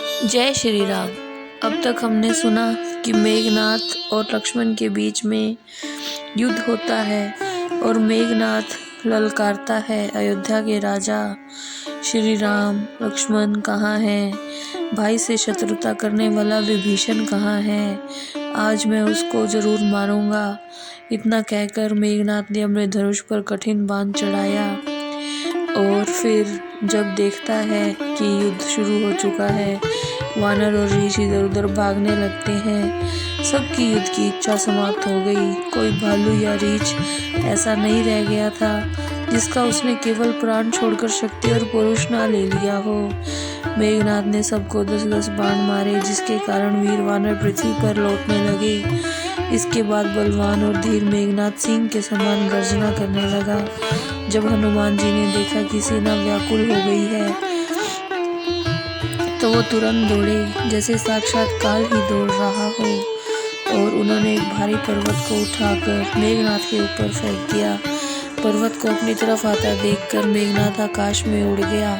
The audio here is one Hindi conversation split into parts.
जय श्री राम। अब तक हमने सुना कि मेघनाथ और लक्ष्मण के बीच में युद्ध होता है और मेघनाथ ललकारता है, अयोध्या के राजा श्री राम लक्ष्मण कहाँ हैं, भाई से शत्रुता करने वाला विभीषण कहाँ है, आज मैं उसको जरूर मारूंगा। इतना कहकर मेघनाथ ने अपने धनुष पर कठिन बाण चढ़ाया और फिर जब देखता है कि युद्ध शुरू हो चुका है, वानर और रीछ इधर उधर भागने लगते हैं। सबकी युद्ध की इच्छा समाप्त हो गई। कोई भालू या रीछ ऐसा नहीं रह गया था जिसका उसने केवल प्राण छोड़कर शक्ति और पौरुष ना ले लिया हो। मेघनाथ ने सबको 10-10 बाण मारे, जिसके कारण वीर वानर पृथ्वी पर लौटने लगे। इसके बाद बलवान और धीर मेघनाथ सिंह के समान गर्जना करने लगा। जब हनुमान जी ने देखा कि सेना व्याकुल हो गई है तो वो तुरंत दौड़े जैसे साक्षात काल ही दौड़ रहा हो, और उन्होंने एक भारी पर्वत को उठाकर मेघनाथ के ऊपर फेंक दिया। पर्वत को अपनी तरफ आता देखकर मेघनाथ आकाश में उड़ गया।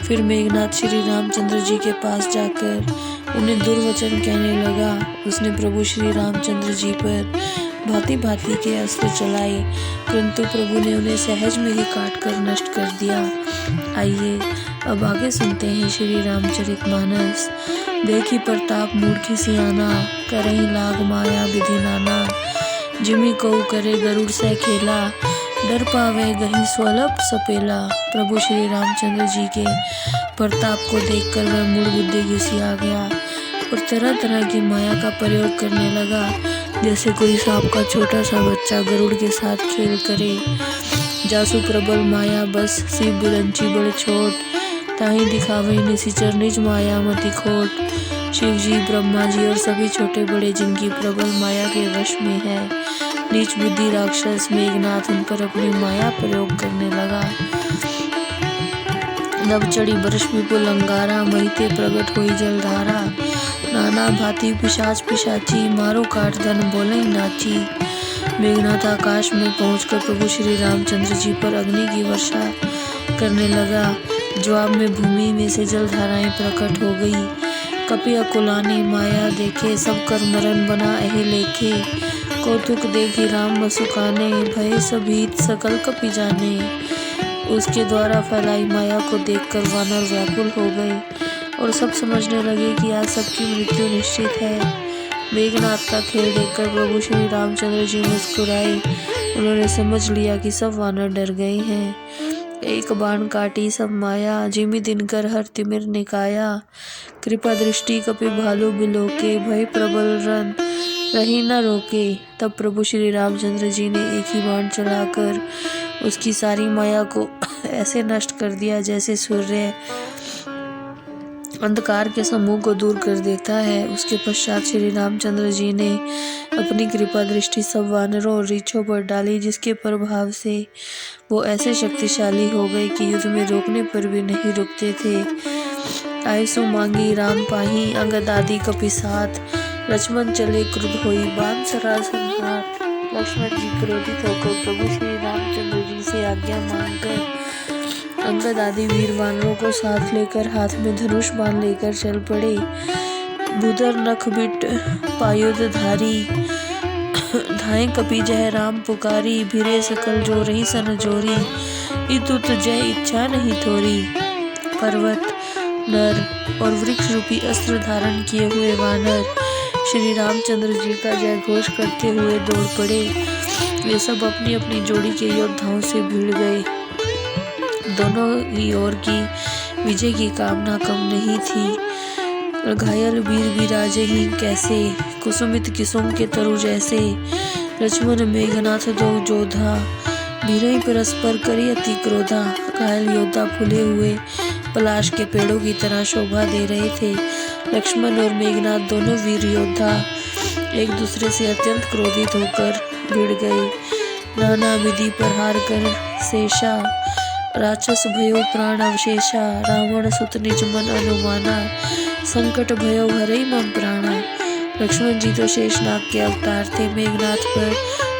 फिर मेघनाथ श्री रामचंद्र जी के पास जाकर उन्हें दुर्वचन कहने लगा। उसने प्रभु श्री रामचंद्र जी पर भांति भांति के अस्त्र चलाए, परंतु प्रभु ने उन्हें सहज में ही काट कर नष्ट कर दिया। आइए अब आगे सुनते हैं श्री रामचरितमानस। देखी प्रताप मूर्खी सियाना, करही लाग माया विधि नाना। जिमि कऊ करे गरुड़ से खेला, डर पावे गही स्वलभ सपेला। प्रभु श्री रामचंद्र जी के प्रताप को देखकर वह मूढ़ बुद्धि घिसी आ गया और तरह तरह की माया का प्रयोग करने लगा, जैसे कोई सांप का छोटा सा बच्चा गरुड़ के साथ खेल करे। जासु प्रबल माया बस शिव बिरंची बड़ छोट, ताही दिखावे निशिचर निज माया मति खोट। शिव जी, ब्रह्मा जी और सभी छोटे बड़े जिनकी प्रबल माया के वश में है, नीच बुद्धि राक्षस मेघनाथ उन पर अपनी माया प्रयोग करने लगा। नभ चढ़ी बरस विपुल अंगारा, महिते प्रगट हुई जलधारा। नाना भांति पिशाच पिशाची, मारो काट धन बोले नाची। मेघनाथ आकाश में पहुंचकर प्रभु श्री रामचंद्र जी पर अग्नि की वर्षा करने लगा। जवाब में भूमि में से जलधाराएं प्रकट हो गई। कपि अकुलाने माया देखे, सब कर मरण बना एह लेखे। कौतुक देखी राम सुखाने, भय सभीत सकल कपि जाने। उसके द्वारा फैलाई माया को देखकर वानर व्याकुल हो गए और सब समझने लगे कि आज सबकी मृत्यु निश्चित है। मेघनाथ का खेल देखकर प्रभु श्री रामचंद्र जी मुस्कुराए। उन्होंने समझ लिया कि सब वानर डर गए हैं। एक बाण काटी सब माया, जिमि दिनकर हर तिमिर निकाया। कृपा दृष्टि कपि भालू बिलोके, भय प्रबल रन रही न रोके। तब प्रभु श्री रामचंद्र जी ने एक ही बाण चलाकर उसकी सारी माया को ऐसे नष्ट कर दिया जैसे सूर्य अंधकार के समूह को दूर कर देता है। उसके पश्चात श्री रामचंद्र जी ने अपनी कृपा दृष्टि सब वानरों और रीछों पर डाली, जिसके प्रभाव से वो ऐसे शक्तिशाली हो गए कि युद्ध में रोकने पर भी नहीं रुकते थे। आयसु मांगी राम पाही, अंगद आदि कपि साथ। लक्ष्मण चले क्रुद्ध होई, बाण सरासन हाथ। लक्ष्मण जी क्रोधित होकर प्रभु श्री रामचंद्र जी से आज्ञा मांगकर अंगद आदि वीर वानरों को साथ लेकर हाथ में धनुष बाण लेकर चल पड़े। भूधर नख बिट पायुध धारी, धाए कपि जय राम पुकारी। भिरे सकल जो रही सन जोरी, इतुत जय इच्छा नहीं थोरी। पर्वत, नर और वृक्ष रूपी अस्त्र धारण किए हुए वानर श्री रामचंद्र जी का जय घोष करते हुए दौड़ पड़े। वे सब अपनी अपनी जोड़ी के योद्धाओं से भिड़ गए। दोनों ही ओर की विजय की कामना कम नहीं थी। घायल वीर विराजे ही कैसे, कुसुमित किसुम के तरु जैसे। लक्ष्मण मेघनाथ दो जोधा, भीरई परस्पर करी अति क्रोधा। घायल योद्धा फूले हुए पलाश के पेड़ों की तरह शोभा दे रहे थे। लक्ष्मण और मेघनाथ दोनों वीर योद्धा एक दूसरे से अत्यंत क्रोधित होकर भिड़ गए। नाना विधि प्रहार कर शेषा, राक्षस भयो प्राण अवशेषा। रावण सुत निज मन अनुमाना, संकट भयो हरई मम प्राणा। लक्ष्मण जी तो शेषनाग के अवतार थे, मेघनाथ पर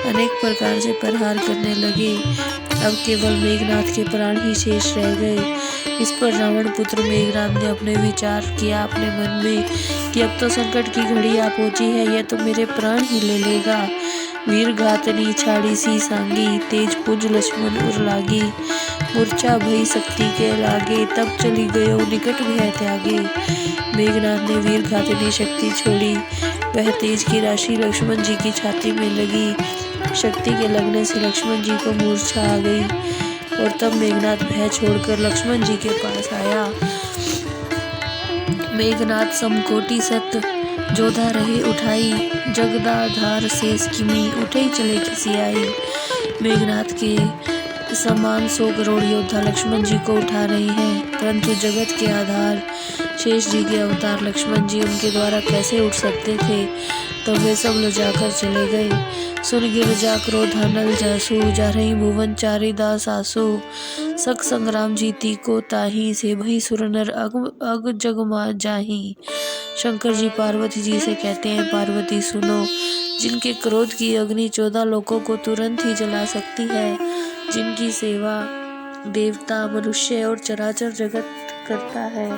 अनेक प्रकार से प्रहार करने लगे। अब केवल मेघनाथ के प्राण ही शेष रह गए। इस पर रावण पुत्र मेघनाद ने अपने विचार किया अपने मन में कि अब तो संकट की घड़ी आ पहुंची है, यह तो मेरे प्राण ही ले लेगा। वीर घातनी छाड़ी सी सांगी, तेज पुंज लक्ष्मण उर लागी। मूर्छा भई शक्ति के लागे, तब चली गयो निकट भय त्यागे। मेघनाद ने वीर घातनी शक्ति छोड़ी, वह तेज की राशि लक्ष्मण जी की छाती में लगी। शक्ति के लगने से लक्ष्मण जी को मूर्छा आ गई और तब मेघनाद भय छोड़कर लक्ष्मण जी के पास आया। मेघनाद समकोटि सत जोधा रहे उठाई, जगदाधार शेष किमी उठे चले खिसियाई। मेघनाद के समान 100 करोड़ योद्धा लक्ष्मण जी को उठा रहे हैं, परंतु जगत के आधार शेष जी के अवतार लक्ष्मण जी उनके द्वारा कैसे उठ सकते थे। तब वे सब लजाकर चले गए। सुन गिरजा क्रोधानल जासु, जा रही भुवन चारि दास आसु। सक संग्राम जीती को ताही, से भई सुर नर अग जगमा जाही। शंकर जी पार्वती जी से कहते हैं, पार्वती सुनो, जिनके क्रोध की अग्नि 14 लोकों को तुरंत ही जला सकती है, जिनकी सेवा देवता मनुष्य और चराचर जगत करता है,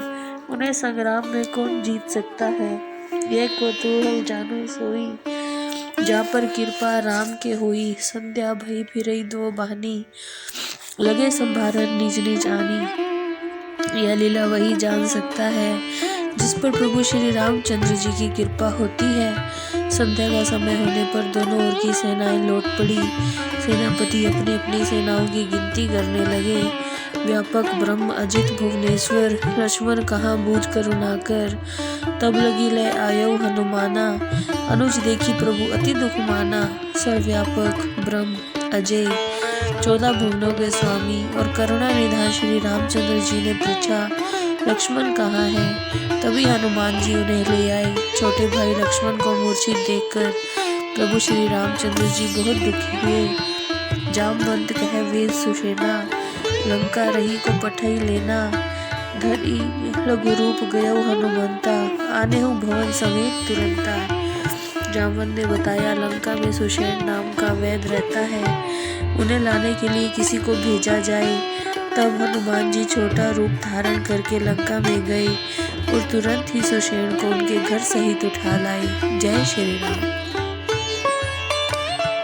उन्हें संग्राम में कौन जीत सकता है। यह कौतूहल जानो सोई, जा पर कृपा राम के होई। संध्या भई फिरई 2 बहानी, लगे संभारन निज निज आनी। यह लीला वही जान सकता है जिस पर प्रभु श्री रामचंद्र जी की कृपा होती है। संध्या का समय होने पर दोनों ओर की सेनाएं लौट पड़ी। सेनापति अपनी अपनी सेनाओं की गिनती करने लगे। व्यापक ब्रह्म अजित भुवनेश्वर, लक्ष्मण कहाँ बूझ करुणाकर। तब लगी लय आयो हनुमाना, अनुज देखी प्रभु अति दुख माना। सर्वव्यापक ब्रह्म अजय 14 भुवनों के स्वामी और करुणा निधान श्री रामचंद्र जी ने पूछा, लक्ष्मण कहाँ है। तभी हनुमान जी उन्हें ले आए। छोटे भाई लक्ष्मण को मूर्छित देखकर प्रभु श्री रामचंद्र जी बहुत दुखी हुए। जामवंत कहे वेद सुषेना, लंका रही को पठई लेना। धरी लघु रूप गयो हनुमंता, आने हूँ भवन समेत तुरंता। जामवंत ने बताया, लंका में सुषेण नाम का वैद्य रहता है, उन्हें लाने के लिए किसी को भेजा जाए। तब हनुमान जी छोटा रूप धारण करके लंका में गए और तुरंत ही सुषेण को उनके घर सहित उठा लाए। जय श्री राम।